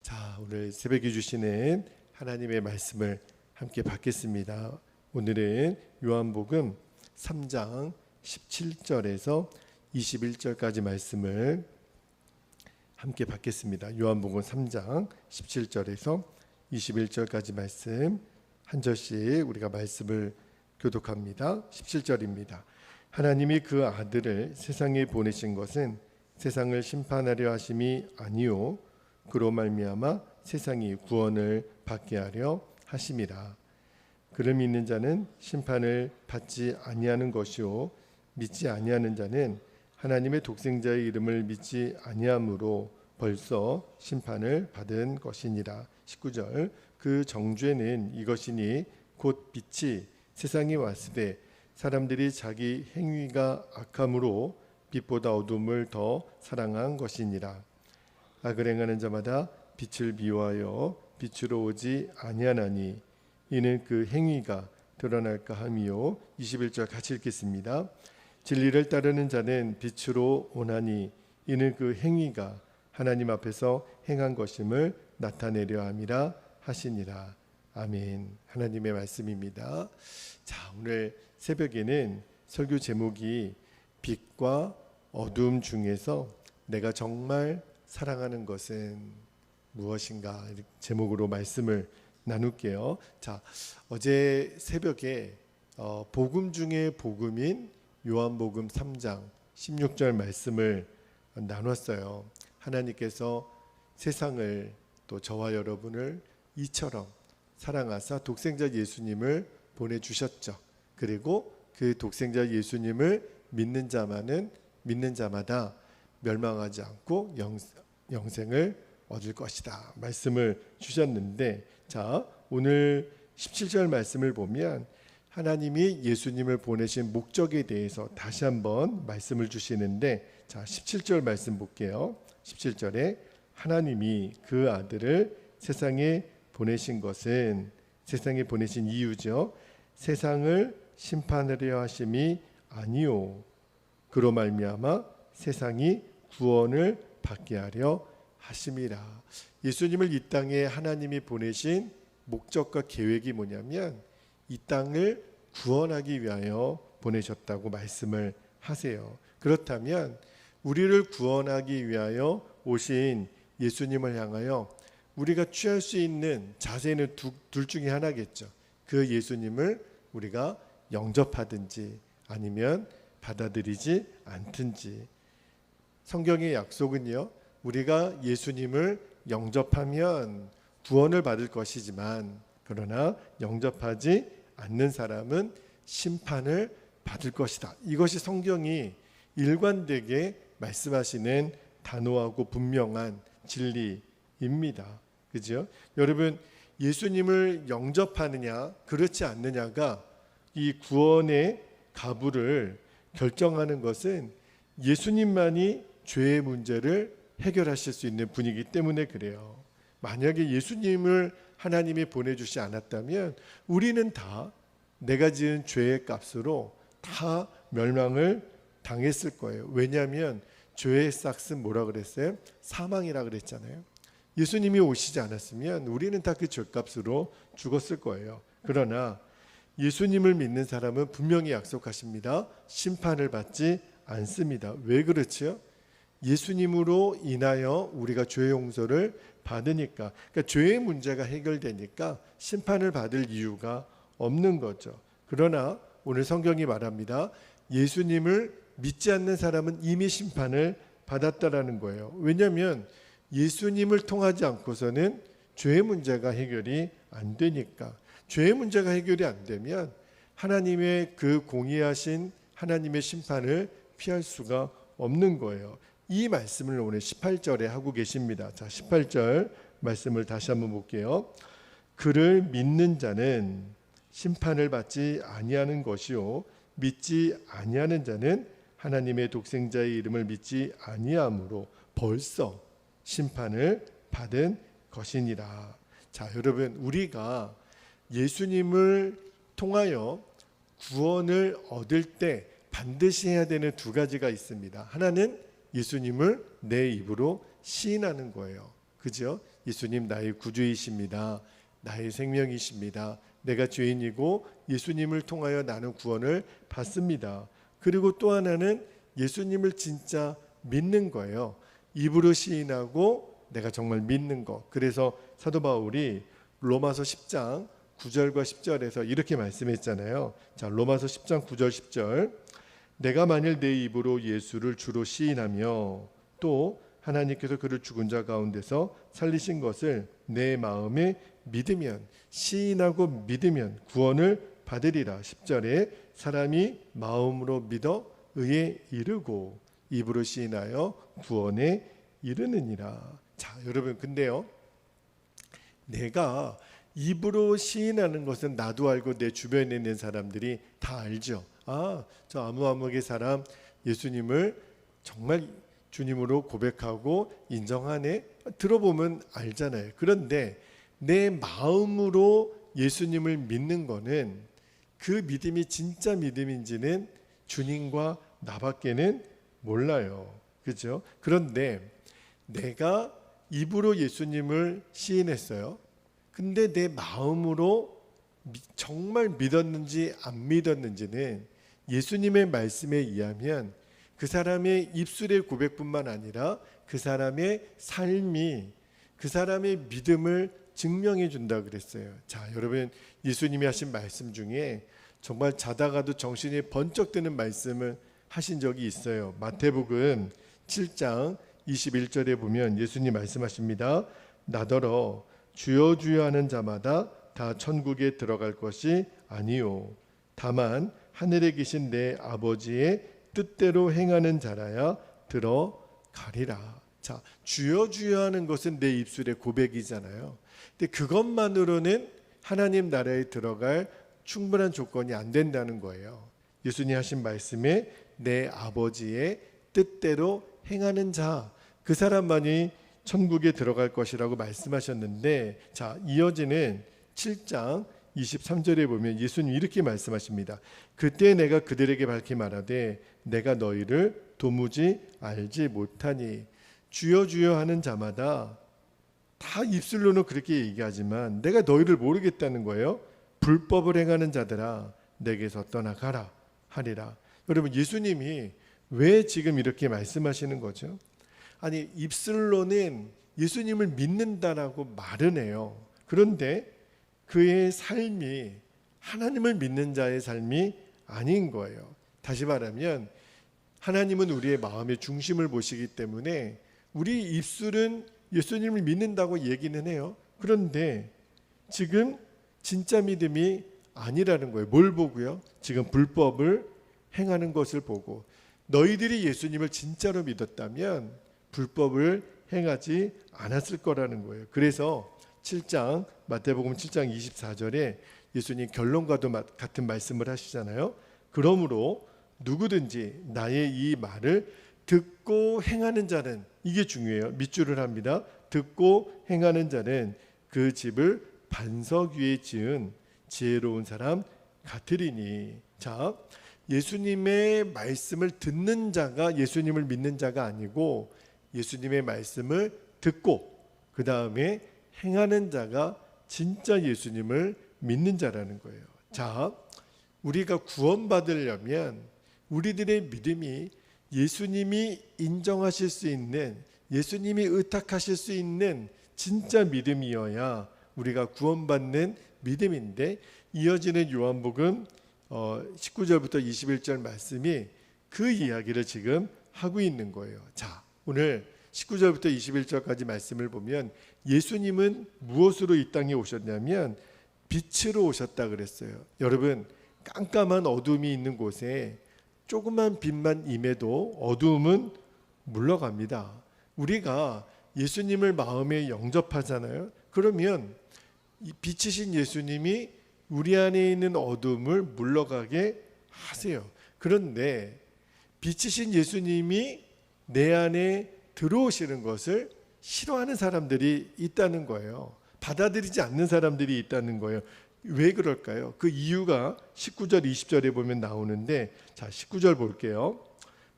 자, 오늘 새벽에 주시는 하나님의 말씀을 함께 받겠습니다. 오늘은 요한복음 3장 17절에서 21절까지 말씀을 함께 받겠습니다. 요한복음 3장 17절에서 21절까지 말씀 한 절씩 우리가 말씀을 교독합니다. 17절입니다. 하나님이 그 아들을 세상에 보내신 것은 세상을 심판하려 하심이 아니요 그로 말미암아 세상이 구원을 받게 하려 하심이라. 그를 믿는 자는 심판을 받지 아니하는 것이요 믿지 아니하는 자는 하나님의 독생자의 이름을 믿지 아니하므로 벌써 심판을 받은 것이니라. 19절 그 정죄는 이것이니 곧 빛이 세상에 왔으되 사람들이 자기 행위가 악함으로 빛보다 어둠을 더 사랑한 것이니라. 악을 행하는 자마다 빛을 미워하여 빛으로 오지 아니하나니 이는 그 행위가 드러날까 함이요. 21절 같이 읽겠습니다. 진리를 따르는 자는 빛으로 오나니 이는 그 행위가 하나님 앞에서 행한 것임을 나타내려 함이라 하시니라. 아멘. 하나님의 말씀입니다. 자, 오늘 새벽에는 설교 제목이 빛과 어둠 중에서 내가 정말 사랑하는 것은 무엇인가 제목으로 말씀을 나눌게요. 자, 어제 새벽에 복음 중에 복음인 요한복음 3장 16절 말씀을 나눴어요. 하나님께서 세상을 또 저와 여러분을 이처럼 사랑하사 독생자 예수님을 보내주셨죠. 그리고 그 독생자 예수님을 믿는 자마다 멸망하지 않고 영생을 얻을 것이다 말씀을 주셨는데, 자, 오늘 17절 말씀을 보면 하나님이 예수님을 보내신 목적에 대해서 다시 한번 말씀을 주시는데, 자, 17절 말씀 볼게요. 17절에 하나님이 그 아들을 세상에 보내신 것은, 세상에 보내신 이유죠. 세상을 심판하려 하심이 아니요 그로 말미암아 세상이 구원을 받게 하려 하심이라. 예수님을 이 땅에 하나님이 보내신 목적과 계획이 뭐냐면 이 땅을 구원하기 위하여 보내셨다고 말씀을 하세요. 그렇다면 우리를 구원하기 위하여 오신 예수님을 향하여 우리가 취할 수 있는 자세는 둘 중에 하나겠죠. 그 예수님을 우리가 영접하든지 아니면 받아들이지 않든지. 성경의 약속은요, 우리가 예수님을 영접하면 구원을 받을 것이지만 그러나 영접하지 않는 사람은 심판을 받을 것이다. 이것이 성경이 일관되게 말씀하시는 단호하고 분명한 진리입니다. 그죠? 여러분, 예수님을 영접하느냐 그렇지 않느냐가 이 구원의 가부를 결정하는 것은 예수님만이 죄의 문제를 해결하실 수 있는 분이기 때문에 그래요. 만약에 예수님을 하나님이 보내주지 않았다면 우리는 다 내가 지은 죄의 값으로 다 멸망을 당했을 거예요. 왜냐하면 죄의 싹은 뭐라 그랬어요? 사망이라 그랬잖아요. 예수님이 오시지 않았으면 우리는 다 그 죄값으로 죽었을 거예요. 그러나 예수님을 믿는 사람은 분명히 약속하십니다. 심판을 받지 않습니다. 왜 그렇지요? 예수님으로 인하여 우리가 죄 용서를 받으니까, 그러니까 죄의 문제가 해결되니까 심판을 받을 이유가 없는 거죠. 그러나 오늘 성경이 말합니다. 예수님을 믿지 않는 사람은 이미 심판을 받았다라는 거예요. 왜냐하면 예수님을 통하지 않고서는 죄의 문제가 해결이 안 되니까. 죄의 문제가 해결이 안 되면 하나님의 그 공의하신 하나님의 심판을 피할 수가 없는 거예요. 이 말씀을 오늘 18절에 하고 계십니다. 자, 18절 말씀을 다시 한번 볼게요. 그를 믿는 자는 심판을 받지 아니하는 것이요 믿지 아니하는 자는 하나님의 독생자의 이름을 믿지 아니하므로 벌써 심판을 받은 것이니라. 자, 여러분, 우리가 예수님을 통하여 구원을 얻을 때 반드시 해야 되는 두 가지가 있습니다. 하나는 예수님을 내 입으로 시인하는 거예요. 그죠? 예수님 나의 구주이십니다. 나의 생명이십니다. 내가 죄인이고 예수님을 통하여 나는 구원을 받습니다. 그리고 또 하나는 예수님을 진짜 믿는 거예요. 입으로 시인하고 내가 정말 믿는 거. 그래서 사도 바울이 로마서 10장 9절과 10절에서 이렇게 말씀했잖아요. 자, 로마서 10장 9절 10절. 내가 만일 내 입으로 예수를 주로 시인하며 또 하나님께서 그를 죽은 자 가운데서 살리신 것을 내 마음에 믿으면, 시인하고 믿으면 구원을 받으리라. 10절에 사람이 마음으로 믿어 의에 이르고 입으로 시인하여 구원에 이르느니라. 자, 여러분, 근데요, 내가 입으로 시인하는 것은 나도 알고 내 주변에 있는 사람들이 다 알죠. 아, 저 아무아무의 사람 예수님을 정말 주님으로 고백하고 인정하네. 들어보면 알잖아요. 그런데 내 마음으로 예수님을 믿는 거는 그 믿음이 진짜 믿음인지는 주님과 나밖에는 몰라요. 그렇죠? 그런데 내가 입으로 예수님을 시인했어요. 근데 내 마음으로 정말 믿었는지 안 믿었는지는 예수님의 말씀에 의하면 그 사람의 입술의 고백뿐만 아니라 그 사람의 삶이 그 사람의 믿음을 증명해 준다 그랬어요. 자, 여러분, 예수님이 하신 말씀 중에 정말 자다가도 정신이 번쩍 드는 말씀을 하신 적이 있어요. 마태복음 7장 21절에 보면 예수님 말씀하십니다. 나더러 주여 주여 하는 자마다 다 천국에 들어갈 것이 아니요 다만 하늘에 계신 내 아버지의 뜻대로 행하는 자라야 들어가리라. 자, 주여 주여 하는 것은 내 입술의 고백이잖아요. 근데 그것만으로는 하나님 나라에 들어갈 충분한 조건이 안 된다는 거예요. 예수님 하신 말씀에 내 아버지의 뜻대로 행하는 자, 그 사람만이 천국에 들어갈 것이라고 말씀하셨는데, 자, 이어지는 7장 23절에 보면 예수님 이렇게 말씀하십니다. 그때 내가 그들에게 밝히 말하되 내가 너희를 도무지 알지 못하니. 주여 주여 하는 자마다 다 입술로는 그렇게 얘기하지만 내가 너희를 모르겠다는 거예요. 불법을 행하는 자들아 내게서 떠나가라 하리라. 여러분, 예수님이 왜 지금 이렇게 말씀하시는 거죠? 아니, 입술로는 예수님을 믿는다라고 말은 해요. 그런데 그의 삶이 하나님을 믿는 자의 삶이 아닌 거예요. 다시 말하면 하나님은 우리의 마음의 중심을 보시기 때문에 우리 입술은 예수님을 믿는다고 얘기는 해요. 그런데 지금 진짜 믿음이 아니라는 거예요. 뭘 보고요? 지금 불법을 행하는 것을 보고. 너희들이 예수님을 진짜로 믿었다면 불법을 행하지 않았을 거라는 거예요. 그래서 7장 마태복음 7장 24절에 예수님 결론과도 같은 말씀을 하시잖아요. 그러므로 누구든지 나의 이 말을 듣고 행하는 자는, 이게 중요해요. 밑줄을 합니다. 듣고 행하는 자는 그 집을 반석 위에 지은 지혜로운 사람 같으리니. 자, 예수님의 말씀을 듣는 자가 예수님을 믿는 자가 아니고 예수님의 말씀을 듣고 그 다음에 행하는 자가 진짜 예수님을 믿는 자라는 거예요. 자, 우리가 구원받으려면 우리들의 믿음이 예수님이 인정하실 수 있는, 예수님이 의탁하실 수 있는 진짜 믿음이어야 우리가 구원받는 믿음인데, 이어지는 요한복음 19절부터 21절 말씀이 그 이야기를 지금 하고 있는 거예요. 자, 오늘 19절부터 21절까지 말씀을 보면 예수님은 무엇으로 이 땅에 오셨냐면 빛으로 오셨다 그랬어요. 여러분, 깜깜한 어둠이 있는 곳에 조그만 빛만 임해도 어두움은 물러갑니다. 우리가 예수님을 마음에 영접하잖아요. 그러면 이 빛이신 예수님이 우리 안에 있는 어둠을 물러가게 하세요. 그런데 빛이신 예수님이 내 안에 들어오시는 것을 싫어하는 사람들이 있다는 거예요. 받아들이지 않는 사람들이 있다는 거예요. 왜 그럴까요? 그 이유가 19절 20절에 보면 나오는데, 자, 19절 볼게요.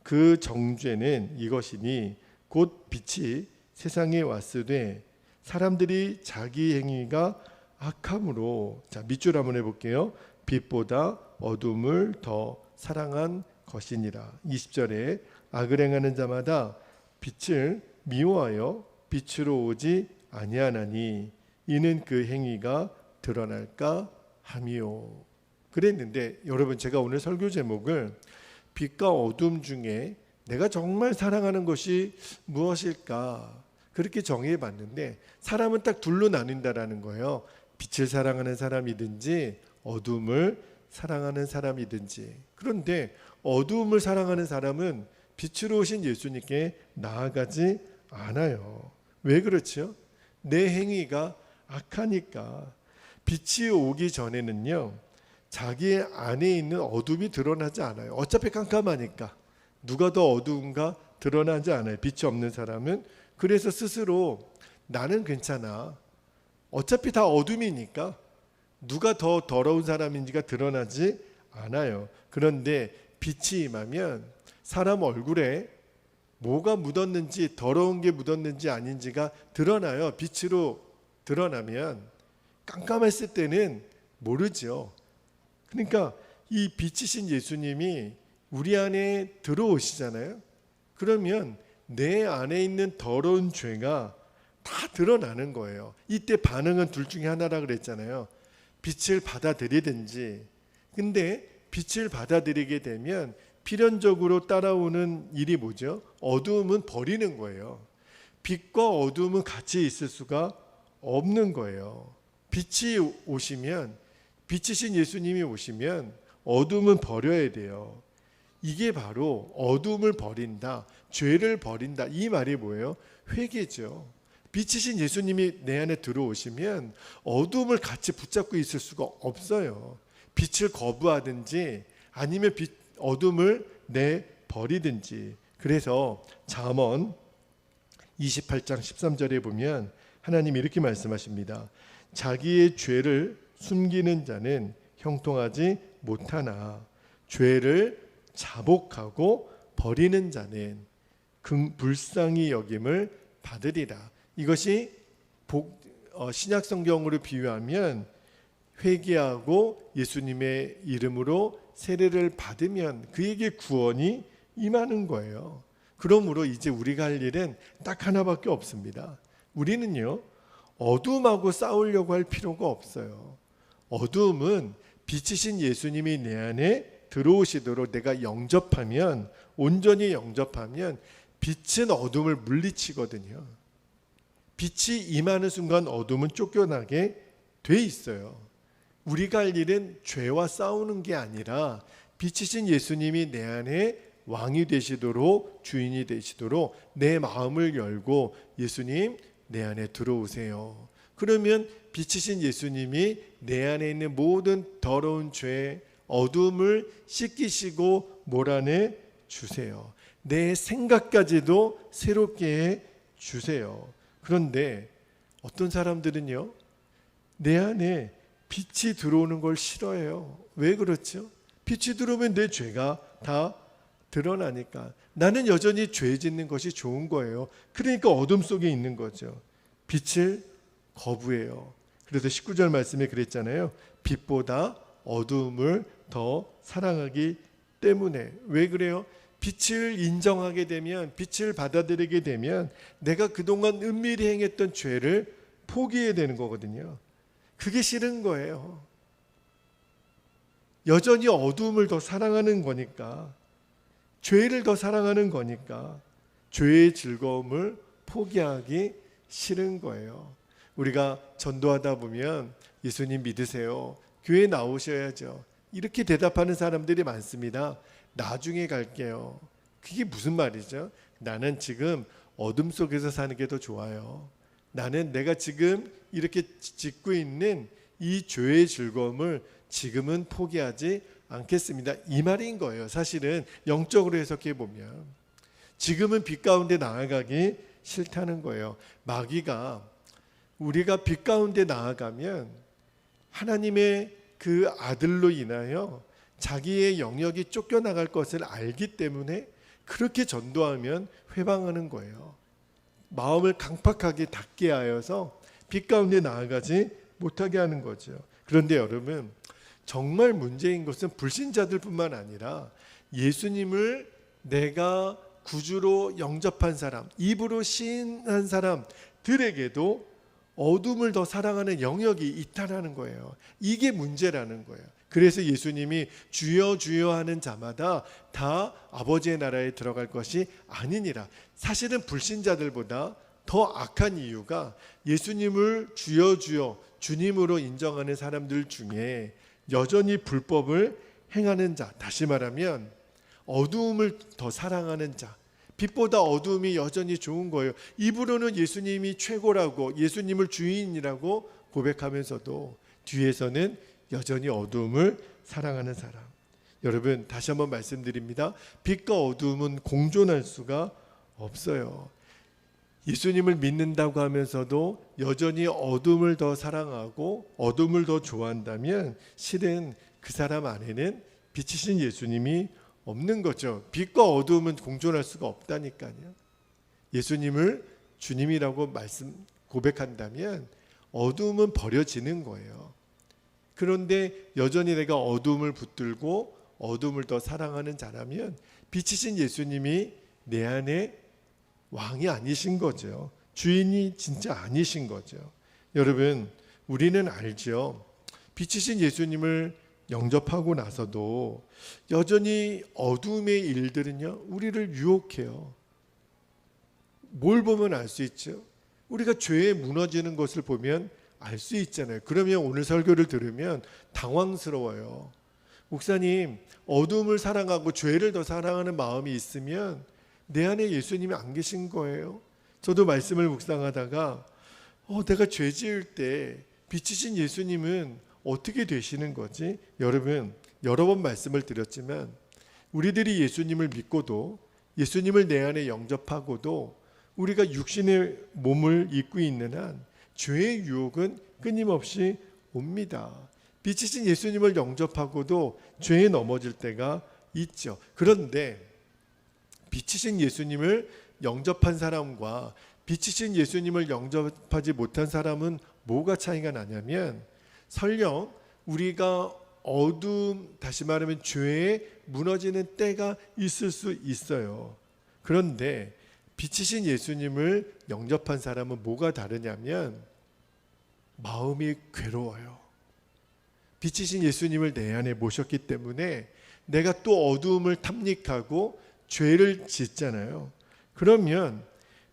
그 정죄는 이것이니 곧 빛이 세상에 왔으되 사람들이 자기 행위가 악함으로, 자 밑줄 한번 해볼게요. 빛보다 어둠을 더 사랑한 것이니라. 20절에 악을 행하는 자마다 빛을 미워하여 빛으로 오지 아니하나니 이는 그 행위가 드러날까 함이요. 그랬는데 여러분, 제가 오늘 설교 제목을 빛과 어둠 중에 내가 정말 사랑하는 것이 무엇일까 그렇게 정해 봤는데, 사람은 딱 둘로 나뉜다라는 거예요. 빛을 사랑하는 사람이든지 어둠을 사랑하는 사람이든지. 그런데 어둠을 사랑하는 사람은 빛으로 오신 예수님께 나아가지 않아요. 왜 그렇죠? 내 행위가 악하니까. 빛이 오기 전에는요, 자기 안에 있는 어둠이 드러나지 않아요. 어차피 깜깜하니까. 누가 더 어두운가 드러나지 않아요, 빛이 없는 사람은. 그래서 스스로 나는 괜찮아, 어차피 다 어둠이니까 누가 더 더러운 사람인지가 드러나지 않아요. 그런데 빛이 임하면 사람 얼굴에 뭐가 묻었는지, 더러운 게 묻었는지 아닌지가 드러나요. 빛으로 드러나면. 깜깜했을 때는 모르죠. 그러니까 이 빛이신 예수님이 우리 안에 들어오시잖아요. 그러면 내 안에 있는 더러운 죄가 다 드러나는 거예요. 이때 반응은 둘 중에 하나라 그랬잖아요. 빛을 받아들이든지. 근데 빛을 받아들이게 되면 필연적으로 따라오는 일이 뭐죠? 어두움은 버리는 거예요. 빛과 어두움은 같이 있을 수가 없는 거예요. 빛이 오시면, 빛이신 예수님이 오시면 어두움은 버려야 돼요. 이게 바로 어두움을 버린다, 죄를 버린다, 이 말이 뭐예요? 회개죠. 빛이신 예수님이 내 안에 들어오시면 어두움을 같이 붙잡고 있을 수가 없어요. 빛을 거부하든지 아니면 어둠을 내버리든지. 그래서 잠언 28장 13절에 보면 하나님이 이렇게 말씀하십니다. 자기의 죄를 숨기는 자는 형통하지 못하나 죄를 자복하고 버리는 자는 불쌍히 여김을 받으리라. 이것이 신약 성경으로 비유하면 회개하고 예수님의 이름으로 세례를 받으면 그에게 구원이 임하는 거예요. 그러므로 이제 우리가 할 일은 딱 하나밖에 없습니다. 우리는요, 어둠하고 싸우려고 할 필요가 없어요. 어둠은 빛이신 예수님이 내 안에 들어오시도록 내가 영접하면, 온전히 영접하면 빛은 어둠을 물리치거든요. 빛이 임하는 순간 어둠은 쫓겨나게 돼 있어요. 우리가 할 일은 죄와 싸우는 게 아니라 빛이신 예수님이 내 안에 왕이 되시도록, 주인이 되시도록 내 마음을 열고 예수님 내 안에 들어오세요. 그러면 빛이신 예수님이 내 안에 있는 모든 더러운 죄, 어둠을 씻기시고 몰아내 주세요. 내 생각까지도 새롭게 해 주세요. 그런데 어떤 사람들은요, 내 안에 빛이 들어오는 걸 싫어해요. 왜 그렇죠? 빛이 들어오면 내 죄가 다 드러나니까. 나는 여전히 죄 짓는 것이 좋은 거예요. 그러니까 어둠 속에 있는 거죠. 빛을 거부해요. 그래서 19절 말씀에 그랬잖아요. 빛보다 어둠을 더 사랑하기 때문에. 왜 그래요? 빛을 인정하게 되면, 빛을 받아들이게 되면 내가 그동안 은밀히 행했던 죄를 포기해야 되는 거거든요. 그게 싫은 거예요. 여전히 어둠을 더 사랑하는 거니까, 죄를 더 사랑하는 거니까 죄의 즐거움을 포기하기 싫은 거예요. 우리가 전도하다 보면 예수님 믿으세요, 교회 나오셔야죠, 이렇게 대답하는 사람들이 많습니다. 나중에 갈게요. 그게 무슨 말이죠? 나는 지금 어둠 속에서 사는 게 더 좋아요. 나는 내가 지금 이렇게 짓고 있는 이 죄의 즐거움을 지금은 포기하지 않겠습니다, 이 말인 거예요. 사실은 영적으로 해석해 보면 지금은 빛 가운데 나아가기 싫다는 거예요. 마귀가 우리가 빛 가운데 나아가면 하나님의 그 아들로 인하여 자기의 영역이 쫓겨나갈 것을 알기 때문에 그렇게 전도하면 회방하는 거예요. 마음을 강팍하게 닫게 하여서 빛 가운데 나아가지 못하게 하는 거죠. 그런데 여러분, 정말 문제인 것은 불신자들뿐만 아니라 예수님을 내가 구주로 영접한 사람, 입으로 시인한 사람들에게도 어둠을 더 사랑하는 영역이 있다라는 거예요. 이게 문제라는 거예요. 그래서 예수님이 주여 주여 하는 자마다 다 아버지의 나라에 들어갈 것이 아니니라. 사실은 불신자들보다 더 악한 이유가 예수님을 주여 주여 주님으로 인정하는 사람들 중에 여전히 불법을 행하는 자, 다시 말하면 어두움을 더 사랑하는 자, 빛보다 어두움이 여전히 좋은 거예요. 입으로는 예수님이 최고라고, 예수님을 주인이라고 고백하면서도 뒤에서는 여전히 어두움을 사랑하는 사람. 여러분, 다시 한번 말씀드립니다. 빛과 어두움은 공존할 수가 없어요. 예수님을 믿는다고 하면서도 여전히 어둠을 더 사랑하고 어둠을 더 좋아한다면 실은 그 사람 안에는 빛이신 예수님이 없는 거죠. 빛과 어둠은 공존할 수가 없다니까요. 예수님을 주님이라고 고백한다면 어둠은 버려지는 거예요. 그런데 여전히 내가 어둠을 붙들고 어둠을 더 사랑하는 자라면 빛이신 예수님이 내 안에 왕이 아니신 거죠. 주인이 진짜 아니신 거죠. 여러분, 우리는 알죠. 빛이신 예수님을 영접하고 나서도 여전히 어둠의 일들은요, 우리를 유혹해요. 뭘 보면 알 수 있죠? 우리가 죄에 무너지는 것을 보면 알 수 있잖아요. 그러면 오늘 설교를 들으면 당황스러워요. 목사님, 어둠을 사랑하고 죄를 더 사랑하는 마음이 있으면 내 안에 예수님이 안 계신 거예요. 저도 말씀을 묵상하다가 내가 죄 지을 때 빛이신 예수님은 어떻게 되시는 거지? 여러분, 여러 번 말씀을 드렸지만 우리들이 예수님을 믿고도 예수님을 내 안에 영접하고도 우리가 육신의 몸을 입고 있는 한 죄의 유혹은 끊임없이 옵니다. 빛이신 예수님을 영접하고도 죄에 넘어질 때가 있죠. 그런데 빛이신 예수님을 영접한 사람과 빛이신 예수님을 영접하지 못한 사람은 뭐가 차이가 나냐면 설령 우리가 어둠, 다시 말하면 죄에 무너지는 때가 있을 수 있어요. 그런데 빛이신 예수님을 영접한 사람은 뭐가 다르냐면 마음이 괴로워요. 빛이신 예수님을 내 안에 모셨기 때문에 내가 또 어두움을 탐닉하고 죄를 짓잖아요. 그러면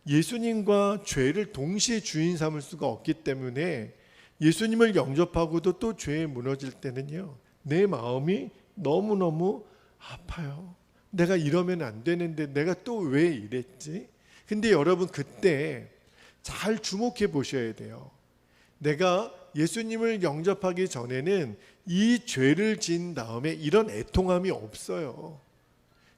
예수님과 죄를 동시에 주인 삼을 수가 없기 때문에 예수님을 영접하고도 또 죄에 무너질 때는요, 내 마음이 너무너무 아파요. 내가 이러면 안 되는데 내가 또 왜 이랬지? 근데 여러분, 그때 잘 주목해 보셔야 돼요. 내가 예수님을 영접하기 전에는 이 죄를 지은 다음에 이런 애통함이 없어요.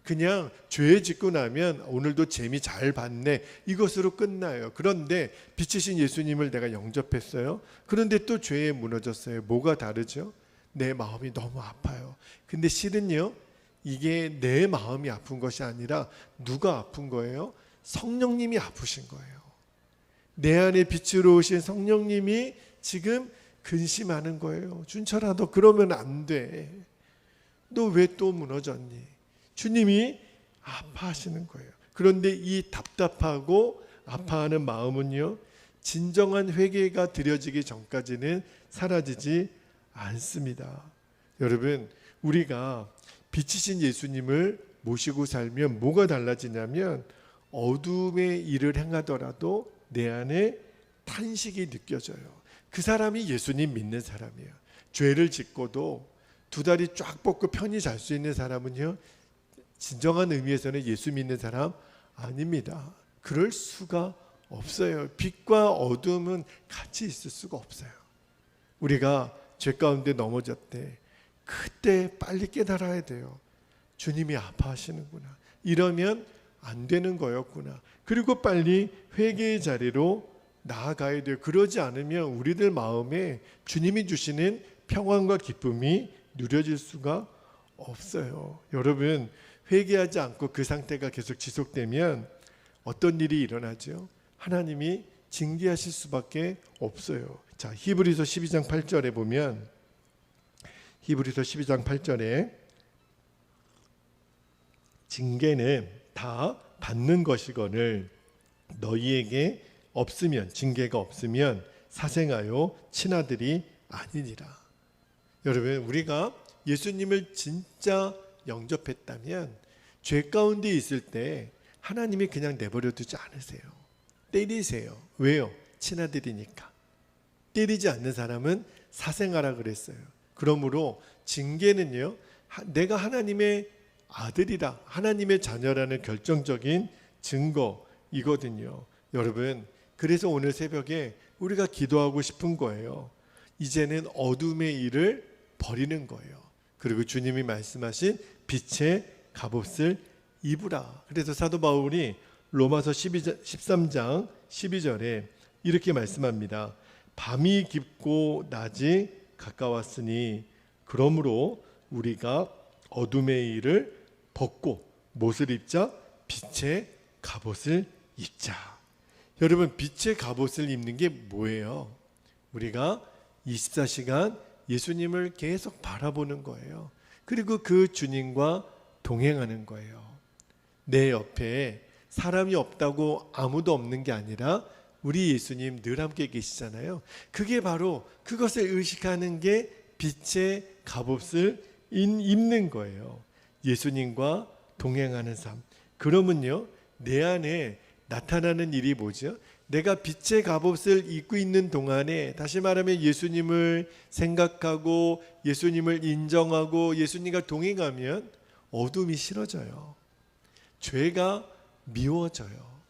그냥 죄 짓고 나면 오늘도 재미 잘 봤네, 이것으로 끝나요. 그런데 빛이신 예수님을 내가 영접했어요. 그런데 또 죄에 무너졌어요. 뭐가 다르죠? 내 마음이 너무 아파요. 근데 실은요, 이게 내 마음이 아픈 것이 아니라 누가 아픈 거예요? 성령님이 아프신 거예요. 내 안에 빛으로 오신 성령님이 지금 근심하는 거예요. 준철아, 너 그러면 안 돼. 너 왜 또 무너졌니? 주님이 아파하시는 거예요. 그런데 이 답답하고 아파하는 마음은요, 진정한 회개가 드려지기 전까지는 사라지지 않습니다. 여러분, 우리가 빛이신 예수님을 모시고 살면 뭐가 달라지냐면 어둠의 일을 행하더라도 내 안에 탄식이 느껴져요. 그 사람이 예수님 믿는 사람이에요. 죄를 짓고도 두 다리 쫙 뻗고 편히 잘 수 있는 사람은요, 진정한 의미에서는 예수 믿는 사람 아닙니다. 그럴 수가 없어요. 빛과 어둠은 같이 있을 수가 없어요. 우리가 죄 가운데 넘어졌대, 그때 빨리 깨달아야 돼요. 주님이 아파하시는구나. 이러면 안 되는 거였구나. 그리고 빨리 회개의 자리로 나아가야 돼요. 그러지 않으면 우리들 마음에 주님이 주시는 평안과 기쁨이 누려질 수가 없어요. 여러분, 회개하지 않고 그 상태가 계속 지속되면 어떤 일이 일어나죠? 하나님이 징계하실 수밖에 없어요. 자, 히브리서 12장 8절에 보면 히브리서 12장 8절에 징계는 다 받는 것이거늘 너희에게 없으면 징계가 없으면 사생하여 친아들이 아니니라. 여러분, 우리가 예수님을 진짜 영접했다면 죄 가운데 있을 때 하나님이 그냥 내버려 두지 않으세요. 때리세요. 왜요? 친아들이니까. 때리지 않는 사람은 사생하라 그랬어요. 그러므로 징계는요, 내가 하나님의 아들이다, 하나님의 자녀라는 결정적인 증거이거든요. 여러분, 그래서 오늘 새벽에 우리가 기도하고 싶은 거예요. 이제는 어둠의 일을 버리는 거예요. 그리고 주님이 말씀하신 빛의 갑옷을 입으라. 그래서 사도 바울이 로마서 13장 12절에 이렇게 말씀합니다. 밤이 깊고 낮이 가까웠으니 그러므로 우리가 어둠의 일을 벗고 못을 입자 빛의 갑옷을 입자. 여러분, 빛의 갑옷을 입는 게 뭐예요? 우리가 24시간 예수님을 계속 바라보는 거예요. 그리고 그 주님과 동행하는 거예요. 내 옆에 사람이 없다고 아무도 없는 게 아니라 우리 예수님 늘 함께 계시잖아요. 그게 바로 그것을 의식하는 게 빛의 갑옷을 입는 거예요. 예수님과 동행하는 삶. 그러면요, 내 안에 나타나는 일이 뭐죠? 내가 빛의 갑옷을 입고 있는 동안에, 다시 말하면 예수님을 생각하고 예수님을 인정하고 예수님과 동행하면 어둠이 싫어져요. 죄가 미워져요.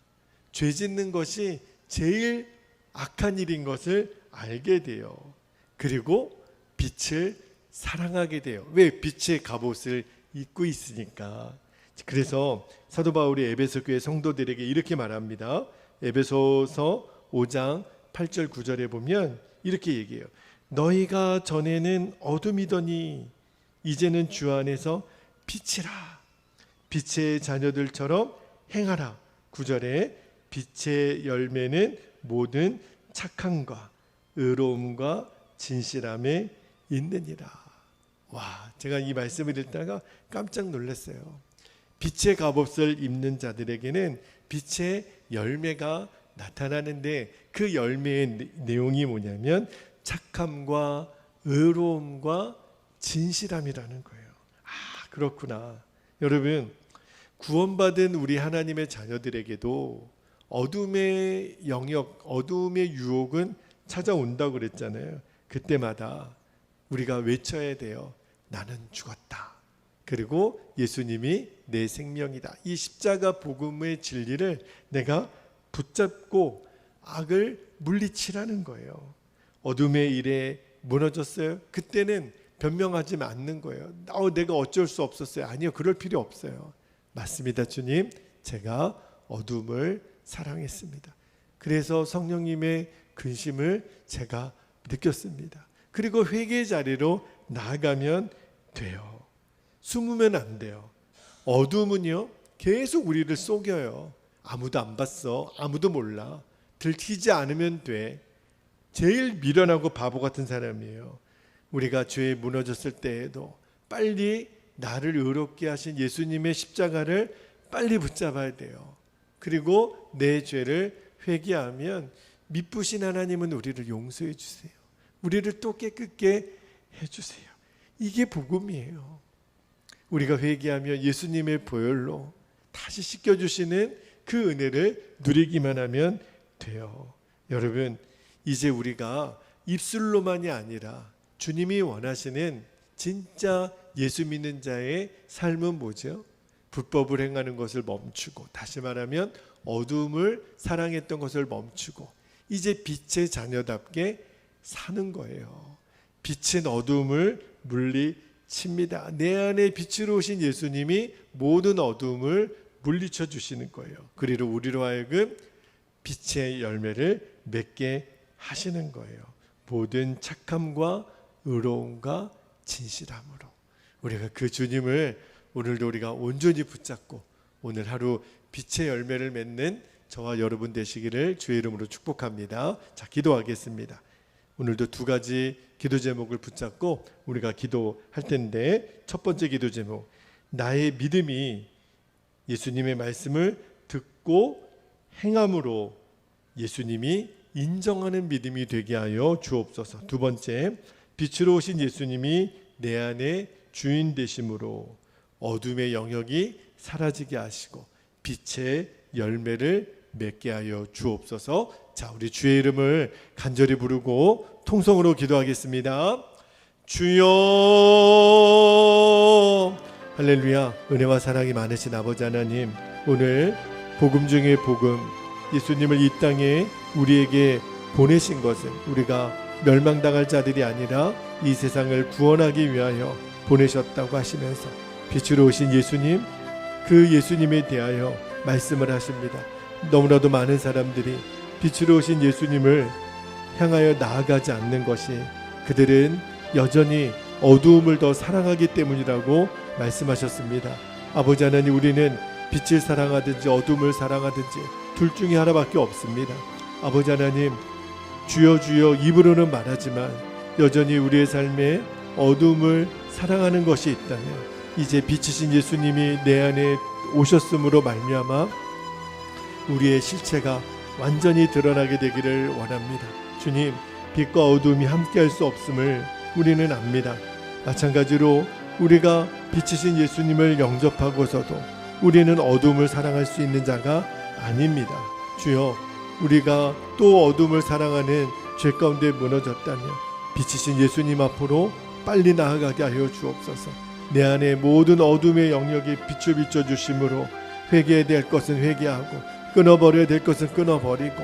죄 짓는 것이 제일 악한 일인 것을 알게 돼요. 그리고 빛을 사랑하게 돼요. 왜? 빛의 갑옷을 입고 있으니까. 그래서 사도 바울이 에베소 교회 성도들에게 이렇게 말합니다. 에베소서 5장 8절 9절에 보면 이렇게 얘기해요. 너희가 전에는 어둠이더니 이제는 주 안에서 빛이라. 빛의 자녀들처럼 행하라. 9절에 빛의 열매는 모든 착함과 의로움과 진실함에 있느니라. 와, 제가 이 말씀을 읽다가 깜짝 놀랐어요. 빛의 갑옷을 입는 자들에게는 빛의 열매가 나타나는데 그 열매의 내용이 뭐냐면 착함과 의로움과 진실함이라는 거예요. 아, 그렇구나. 여러분, 구원받은 우리 하나님의 자녀들에게도 어둠의 영역, 어둠의 유혹은 찾아온다고 그랬잖아요. 그때마다 우리가 외쳐야 돼요. 나는 죽었다. 그리고 예수님이 내 생명이다. 이 십자가 복음의 진리를 내가 붙잡고 악을 물리치라는 거예요. 어둠의 일에 무너졌어요. 그때는 변명하지 않는 거예요. 내가 어쩔 수 없었어요. 아니요, 그럴 필요 없어요. 맞습니다, 주님. 제가 어둠을 사랑했습니다. 그래서 성령님의 근심을 제가 느꼈습니다. 그리고 회개 자리로 나아가면 돼요. 숨으면 안 돼요. 어둠은요, 계속 우리를 속여요. 아무도 안 봤어. 아무도 몰라. 들키지 않으면 돼. 제일 미련하고 바보 같은 사람이에요. 우리가 죄에 무너졌을 때에도 빨리 나를 의롭게 하신 예수님의 십자가를 빨리 붙잡아야 돼요. 그리고 내 죄를 회개하면 미쁘신 하나님은 우리를 용서해 주세요. 우리를 또 깨끗게 해주세요. 이게 복음이에요. 우리가 회개하며 예수님의 보혈로 다시 씻겨주시는 그 은혜를 누리기만 하면 돼요. 여러분, 이제 우리가 입술로만이 아니라 주님이 원하시는 진짜 예수 믿는 자의 삶은 뭐죠? 불법을 행하는 것을 멈추고, 다시 말하면 어둠을 사랑했던 것을 멈추고 이제 빛의 자녀답게 사는 거예요. 빛은 어둠을 물리칩니다. 내 안에 빛으로 오신 예수님이 모든 어둠을 물리쳐 주시는 거예요. 그리고 우리로 하여금 빛의 열매를 맺게 하시는 거예요. 모든 착함과 의로움과 진실함으로 우리가 그 주님을 오늘도 우리가 온전히 붙잡고 오늘 하루 빛의 열매를 맺는 저와 여러분 되시기를 주의 이름으로 축복합니다. 자, 기도하겠습니다. 오늘도 두 가지 기도 제목을 붙잡고 우리가 기도할 텐데, 첫 번째 기도 제목, 나의 믿음이 예수님의 말씀을 듣고 행함으로 예수님이 인정하는 믿음이 되게 하여 주옵소서. 두 번째, 빛으로 오신 예수님이 내 안에 주인 되심으로 어둠의 영역이 사라지게 하시고 빛의 열매를 맺게 하여 주옵소서. 자, 우리 주의 이름을 간절히 부르고 통성으로 기도하겠습니다. 주여. 할렐루야. 은혜와 사랑이 많으신 아버지 하나님, 오늘 복음 중에 복음, 예수님을 이 땅에 우리에게 보내신 것은 우리가 멸망당할 자들이 아니라 이 세상을 구원하기 위하여 보내셨다고 하시면서 빛으로 오신 예수님, 그 예수님에 대하여 말씀을 하십니다. 너무나도 많은 사람들이 빛으로 오신 예수님을 향하여 나아가지 않는 것이 그들은 여전히 어두움을 더 사랑하기 때문이라고 말씀하셨습니다. 아버지 하나님, 우리는 빛을 사랑하든지 어둠을 사랑하든지 둘 중에 하나밖에 없습니다. 아버지 하나님, 주여 주여 입으로는 말하지만 여전히 우리의 삶에 어둠을 사랑하는 것이 있다면 이제 빛이신 예수님이 내 안에 오셨음으로 말미암아 우리의 실체가 완전히 드러나게 되기를 원합니다. 주님, 빛과 어둠이 함께할 수 없음을 우리는 압니다. 마찬가지로 우리가 빛이신 예수님을 영접하고서도 우리는 어둠을 사랑할 수 있는 자가 아닙니다. 주여, 우리가 또 어둠을 사랑하는 죄 가운데 무너졌다면 빛이신 예수님 앞으로 빨리 나아가게 하여 주옵소서. 내 안에 모든 어둠의 영역에 빛을 비춰주심으로 회개해야 될 것은 회개하고 끊어버려야 될 것은 끊어버리고,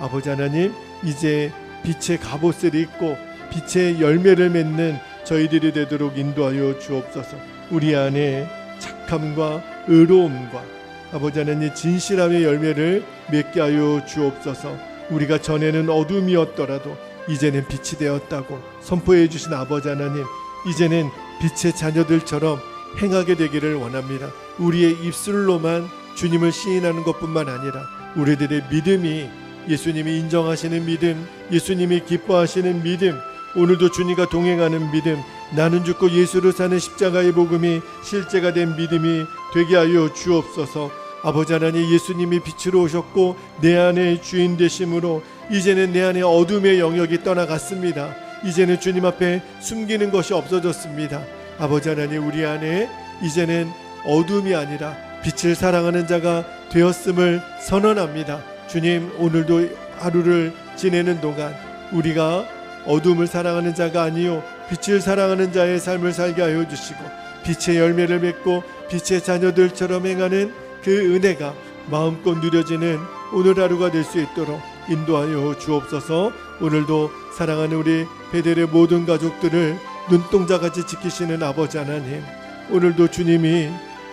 아버지 하나님, 이제 빛의 갑옷을 입고 빛의 열매를 맺는 저희들이 되도록 인도하여 주옵소서. 우리 안에 착함과 의로움과 아버지 하나님 진실함의 열매를 맺게 하여 주옵소서. 우리가 전에는 어둠이었더라도 이제는 빛이 되었다고 선포해 주신 아버지 하나님, 이제는 빛의 자녀들처럼 행하게 되기를 원합니다. 우리의 입술로만 주님을 시인하는 것뿐만 아니라 우리들의 믿음이 예수님이 인정하시는 믿음, 예수님이 기뻐하시는 믿음, 오늘도 주님과 동행하는 믿음, 나는 죽고 예수로 사는 십자가의 복음이 실제가 된 믿음이 되게 하여 주옵소서. 아버지 하나님, 예수님이 빛으로 오셨고 내 안에 주인 되심으로 이제는 내 안에 어둠의 영역이 떠나갔습니다. 이제는 주님 앞에 숨기는 것이 없어졌습니다. 아버지 하나님, 우리 안에 이제는 어둠이 아니라 빛을 사랑하는 자가 되었음을 선언합니다. 주님, 오늘도 하루를 지내는 동안 우리가 어둠을 사랑하는 자가 아니요 빛을 사랑하는 자의 삶을 살게 하여 주시고 빛의 열매를 맺고 빛의 자녀들처럼 행하는 그 은혜가 마음껏 누려지는 오늘 하루가 될 수 있도록 인도하여 주옵소서. 오늘도 사랑하는 우리 베델의 모든 가족들을 눈동자같이 지키시는 아버지 하나님, 오늘도 주님이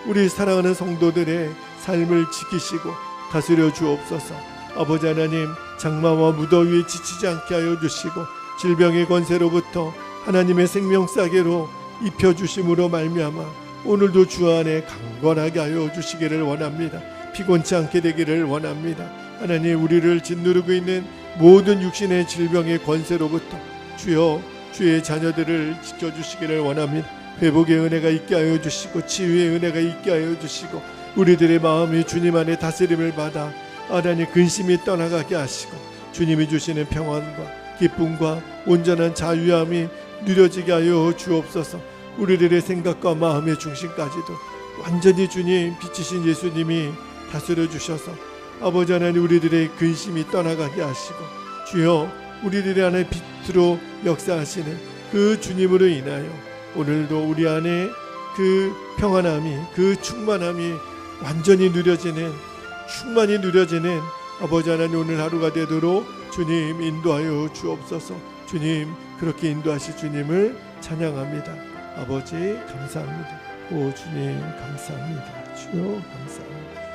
우리 사랑하는 성도들의 삶을 지키시고 다스려 주옵소서. 아버지 하나님, 장마와 무더위에 지치지 않게 하여 주시고 질병의 권세로부터 하나님의 생명싸개로 입혀주심으로 말미암아 오늘도 주 안에 강건하게 하여 주시기를 원합니다. 피곤치 않게 되기를 원합니다. 하나님, 우리를 짓누르고 있는 모든 육신의 질병의 권세로부터 주여 주의 자녀들을 지켜주시기를 원합니다. 회복의 은혜가 있게 하여 주시고 치유의 은혜가 있게 하여 주시고 우리들의 마음이 주님 안에 다스림을 받아 하나님 근심이 떠나가게 하시고 주님이 주시는 평안과 기쁨과 온전한 자유함이 누려지게 하여 주옵소서. 우리들의 생각과 마음의 중심까지도 완전히 주님 빛이신 예수님이 다스려 주셔서 아버지 하나님 우리들의 근심이 떠나가게 하시고 주여 우리들의 안에 빛으로 역사하시는 그 주님으로 인하여 오늘도 우리 안에 그 평안함이 그 충만함이 완전히 누려지는 충만히 누려지는 아버지 하나님 오늘 하루가 되도록 주님 인도하여 주옵소서. 주님 그렇게 인도하실 주님을 찬양합니다. 아버지 감사합니다. 오 주님 감사합니다. 주여 감사합니다.